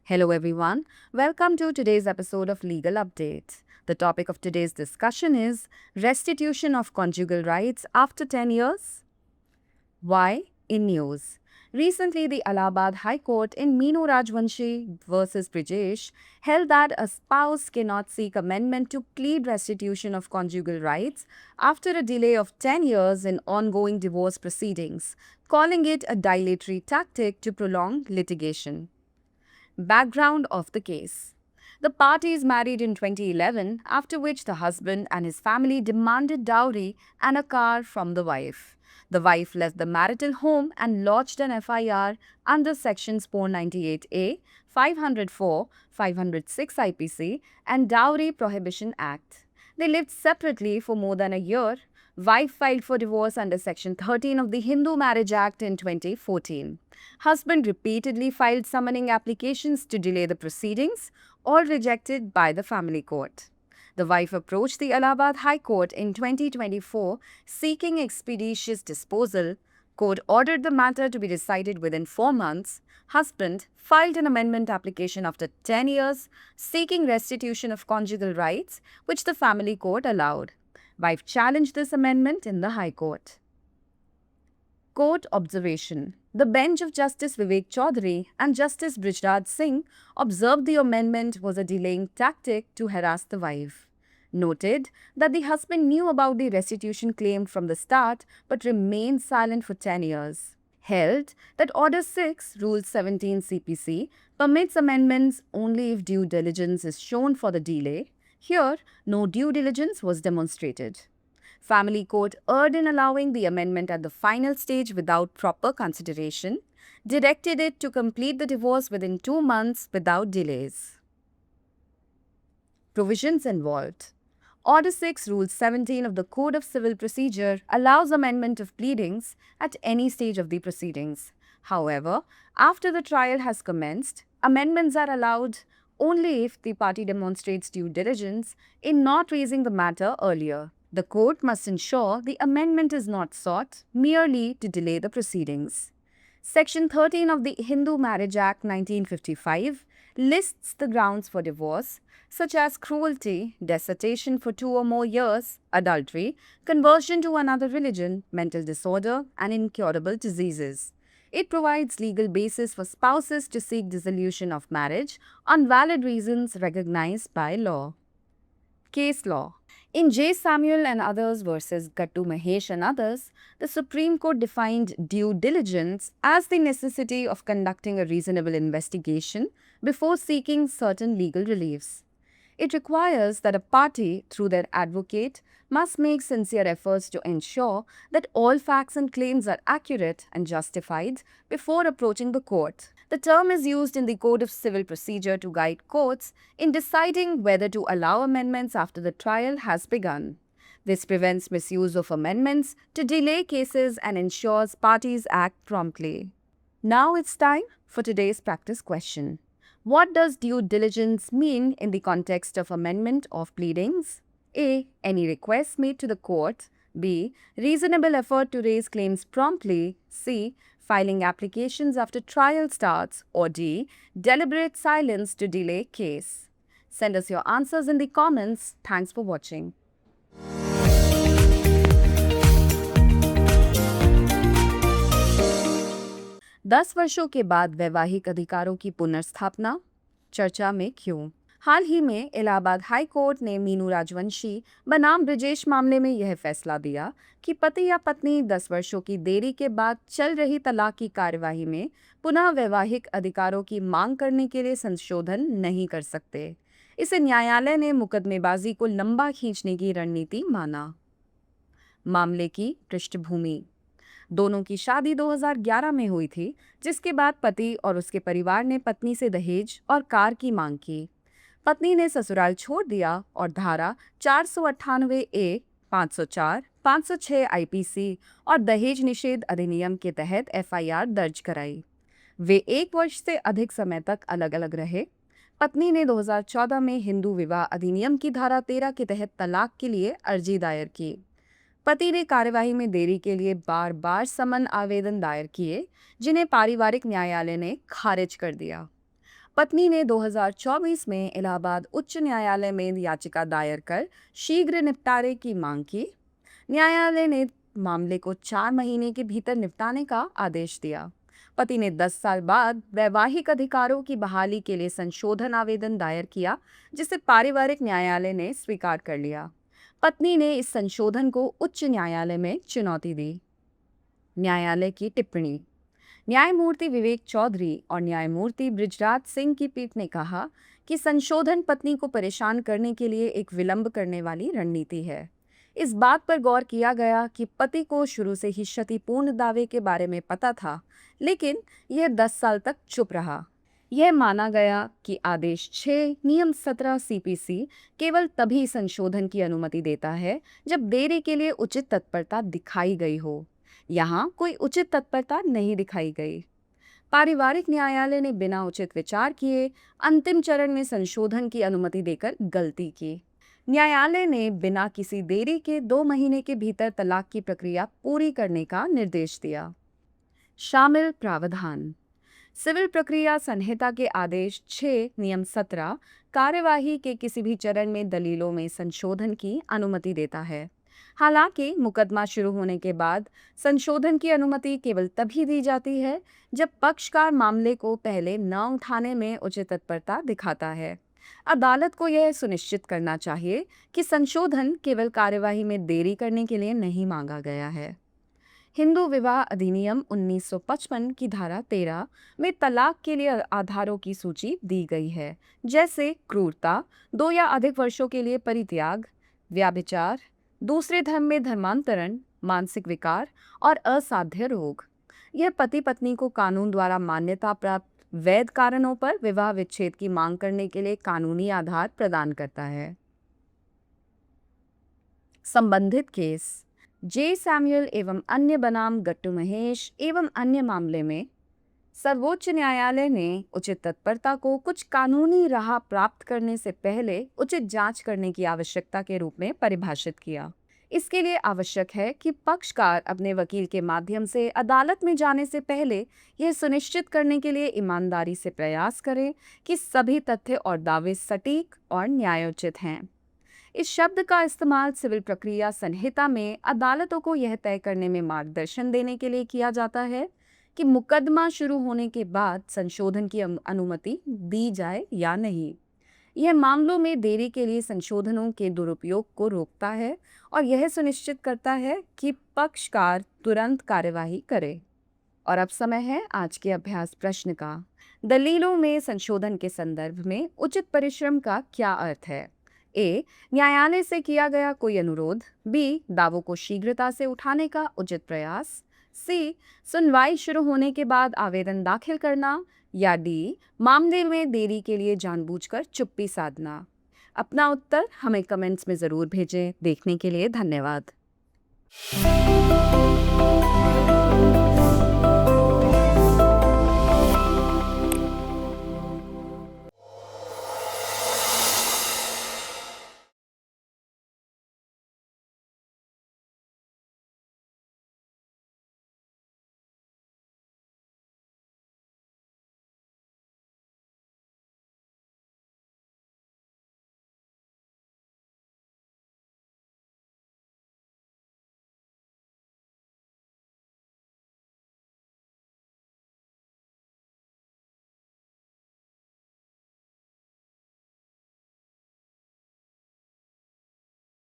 Hello, everyone. Welcome to today's episode of Legal Update. The topic of today's discussion is restitution of conjugal rights after 10 years. Why? In news. Recently, the Allahabad High Court in Meenu Rajvanshi versus Brijesh held that a spouse cannot seek amendment to plead restitution of conjugal rights after a delay of 10 years in ongoing divorce proceedings, calling it a dilatory tactic to prolong litigation. Background of the case. The parties married in 2011, after which the husband and his family demanded dowry and a car from the wife. The wife left the marital home and lodged an FIR under sections 498A, 504, 506 IPC and Dowry Prohibition Act. They lived separately for more than a year. Wife filed for divorce under Section 13 of the Hindu Marriage Act in 2014. Husband repeatedly filed summoning applications to delay the proceedings, all rejected by the family court. The wife approached the Allahabad High Court in 2024 seeking expeditious disposal. Court ordered the matter to be decided within 4 months. Husband filed an amendment application after 10 years seeking restitution of conjugal rights, which the family court allowed. Wife challenged this amendment in the High Court. Court observation. The bench of Justice Vivek Chaudhary and Justice Brijraj Singh observed the amendment was a delaying tactic to harass the wife. Noted that the husband knew about the restitution claim from the start but remained silent for 10 years. Held that Order 6, Rule 17 CPC permits amendments only if due diligence is shown for the delay. Here, no due diligence was demonstrated. Family Court erred in allowing the amendment at the final stage without proper consideration, directed it to complete the divorce within 2 months without delays. Provisions involved. Order 6, Rule 17 of the Code of Civil Procedure allows amendment of pleadings at any stage of the proceedings. However, after the trial has commenced, amendments are allowed only if the party demonstrates due diligence in not raising the matter earlier. The court must ensure the amendment is not sought merely to delay the proceedings. Section 13 of the Hindu Marriage Act 1955 lists the grounds for divorce, such as cruelty, desertion for 2 or more years, adultery, conversion to another religion, mental disorder, and incurable diseases. It provides legal basis for spouses to seek dissolution of marriage on valid reasons recognized by law. Case law. In J. Samuel and others versus Gattu Mahesh and others, the Supreme Court defined due diligence as the necessity of conducting a reasonable investigation before seeking certain legal reliefs. It requires that a party, through their advocate, must make sincere efforts to ensure that all facts and claims are accurate and justified before approaching the court. The term is used in the Code of Civil Procedure to guide courts in deciding whether to allow amendments after the trial has begun. This prevents misuse of amendments to delay cases and ensures parties act promptly. Now it's time for today's practice question. What does due diligence mean in the context of amendment of pleadings? A. Any requests made to the court. B. Reasonable effort to raise claims promptly. C. Filing applications after trial starts. Or D. Deliberate silence to delay case. Send us your answers in the comments. Thanks for watching. 10 वर्षों के बाद वैवाहिक अधिकारों की पुनर्स्थापना चर्चा में क्यों? हाल ही में इलाहाबाद हाई कोर्ट ने मीनू राजवंशी बनाम ब्रिजेश मामले में यह फैसला दिया कि पति या पत्नी 10 वर्षों की देरी के बाद चल रही तलाक की कार्यवाही में पुनः वैवाहिक अधिकारों की मांग करने के लिए संशोधन नहीं कर सकते। इसे न्यायालय ने मुकदमेबाजी को लंबा खींचने की रणनीति माना। मामले की पृष्ठभूमि। दोनों की शादी 2011 में हुई थी, जिसके बाद पति और उसके परिवार ने पत्नी से दहेज और कार की मांग की। पत्नी ने ससुराल छोड़ दिया और धारा 498 ए, 504, 506 आईपीसी और दहेज निषेध अधिनियम के तहत एफआईआर दर्ज कराई। वे 1 वर्ष से अधिक समय तक अलग अलग रहे। पत्नी ने 2014 में हिंदू विवाह अधिनियम की धारा 13 के तहत तलाक के लिए अर्जी दायर की। पति ने कार्यवाही में देरी के लिए बार बार समन आवेदन दायर किए, जिन्हें पारिवारिक न्यायालय ने खारिज कर दिया। पत्नी ने 2024 में इलाहाबाद उच्च न्यायालय में याचिका दायर कर शीघ्र निपटारे की मांग की। न्यायालय ने मामले को 4 महीने के भीतर निपटाने का आदेश दिया। पति ने 10 साल बाद वैवाहिक अधिकारों की बहाली के लिए संशोधन आवेदन दायर किया, जिसे पारिवारिक न्यायालय ने स्वीकार कर लिया। पत्नी ने इस संशोधन को उच्च न्यायालय में चुनौती दी। न्यायालय की टिप्पणी। न्यायमूर्ति विवेक चौधरी और न्यायमूर्ति बृजराज सिंह की पीठ ने कहा कि संशोधन पत्नी को परेशान करने के लिए एक विलंब करने वाली रणनीति है। इस बात पर गौर किया गया कि पति को शुरू से ही क्षतिपूर्ण दावे के बारे में पता था, लेकिन यह 10 साल तक चुप रहा। यह माना गया कि आदेश 6 नियम 17 सीपीसी केवल तभी संशोधन की अनुमति देता है जब देरी के लिए उचित तत्परता दिखाई गई हो। यहाँ कोई उचित तत्परता नहीं दिखाई गई। पारिवारिक न्यायालय ने बिना उचित विचार किए अंतिम चरण में संशोधन की अनुमति देकर गलती की। न्यायालय ने बिना किसी देरी के 2 महीने के भीतर तलाक की प्रक्रिया पूरी करने का निर्देश दिया। शामिल प्रावधान। सिविल प्रक्रिया संहिता के आदेश 6 नियम 17 कार्यवाही के किसी भी चरण में दलीलों में संशोधन की अनुमति देता है। हालांकि मुकदमा शुरू होने के बाद संशोधन की अनुमति केवल तभी दी जाती है जब पक्षकार मामले को पहले न उठाने में उचित तत्परता दिखाता है। अदालत को यह सुनिश्चित करना चाहिए कि संशोधन केवल कार्यवाही में देरी करने के लिए नहीं मांगा गया है। हिंदू विवाह अधिनियम 1955 की धारा 13 में तलाक के लिए आधारों की सूची दी गई है, जैसे क्रूरता, 2 या अधिक वर्षों के लिए परित्याग, व्यभिचार, दूसरे धर्म में धर्मांतरण, मानसिक विकार और असाध्य रोग। यह पति पत्नी को कानून द्वारा मान्यता प्राप्त वैध कारणों पर विवाह विच्छेद की मांग करने के लिए कानूनी आधार प्रदान करता है। संबंधित केस। जे सैमुअल एवं अन्य बनाम गट्टू महेश एवं अन्य मामले में सर्वोच्च न्यायालय ने उचित तत्परता को कुछ कानूनी राह प्राप्त करने से पहले उचित जांच करने की आवश्यकता के रूप में परिभाषित किया। इसके लिए आवश्यक है कि पक्षकार अपने वकील के माध्यम से अदालत में जाने से पहले यह सुनिश्चित करने के लिए ईमानदारी से प्रयास करें कि सभी तथ्य और दावे सटीक और न्यायोचित हैं। इस शब्द का इस्तेमाल सिविल प्रक्रिया संहिता में अदालतों को यह तय करने में मार्गदर्शन देने के लिए किया जाता है कि मुकदमा शुरू होने के बाद संशोधन की अनुमति दी जाए या नहीं। यह मामलों में देरी के लिए संशोधनों के दुरुपयोग को रोकता है और यह सुनिश्चित करता है कि पक्षकार तुरंत कार्यवाही करे। और अब समय है आज के अभ्यास प्रश्न का। दलीलों में संशोधन के संदर्भ में उचित परिश्रम का क्या अर्थ है? ए. न्यायालय से किया गया कोई अनुरोध। बी. दावों को शीघ्रता से उठाने का उचित प्रयास। सी. सुनवाई शुरू होने के बाद आवेदन दाखिल करना। या डी. मामले में देरी के लिए जानबूझकर चुप्पी साधना। अपना उत्तर हमें कमेंट्स में ज़रूर भेजें। देखने के लिए धन्यवाद।